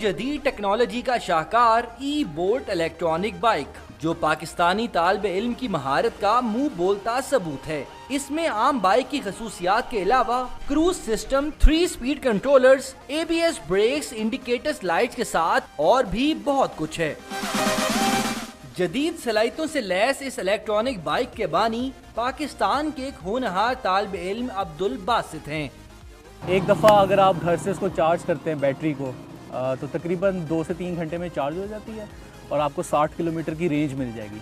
जदीद टेक्नोलॉजी का शाहकार ई bolt electronic bike, जो पाकिस्तानी तालिब इल्म की महारत का मुंह बोलता सबूत है। इसमें आम बाइक की खसूसियात के अलावा cruise system, 3 speed controllers, ABS brakes, indicators lights के साथ और भी बहुत कुछ है। जदीद सलाहियतों से लैस इस इलेक्ट्रॉनिक बाइक के बानी पाकिस्तान के एक होनहार तालिब इल्म अब्दुल बासित हैं। एक दफ़ा अगर आप घर से इसको चार्ज करते हैं बैटरी को तो तकरीबन 2 से 3 घंटे में चार्ज हो जाती है और आपको 60 किलोमीटर की रेंज मिल जाएगी।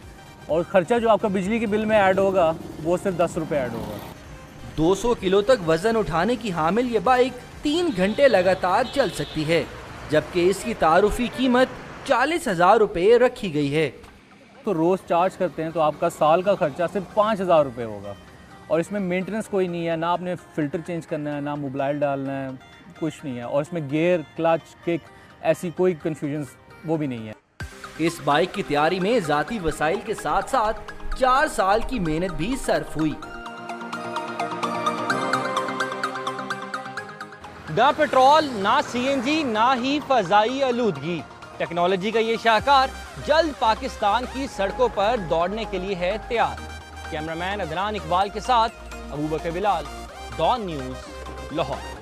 और ख़र्चा जो आपका बिजली के बिल में ऐड होगा वो सिर्फ 10 रुपये ऐड होगा। 200 किलो तक वज़न उठाने की हामिल ये बाइक 3 घंटे लगातार चल सकती है, जबकि इसकी तारुफी कीमत 40,000 रुपये रखी गई है। तो रोज़ चार्ज करते हैं तो आपका साल का खर्चा सिर्फ 5,000 रुपये होगा और इसमें मेंटेनेंस कोई नहीं है, ना आपने फ़िल्टर चेंज करना है, ना मोबाइल डालना है, कुछ नहीं है। और इसमें गियर, क्लच, किक ऐसी कोई कन्फ्यूजन वो भी नहीं है। इस बाइक की तैयारी में ज़ाती वसाइल के साथ साथ 4 साल की मेहनत भी सर्फ हुई। ना पेट्रोल, ना CNG, ना ही फजाई आलूदगी। टेक्नोलॉजी का ये शाहकार जल्द पाकिस्तान की सड़कों पर दौड़ने के लिए है तैयार। कैमरामैन अदनान इकबाल के साथ अबू बकर बिलाल, डॉन न्यूज़, लाहौर।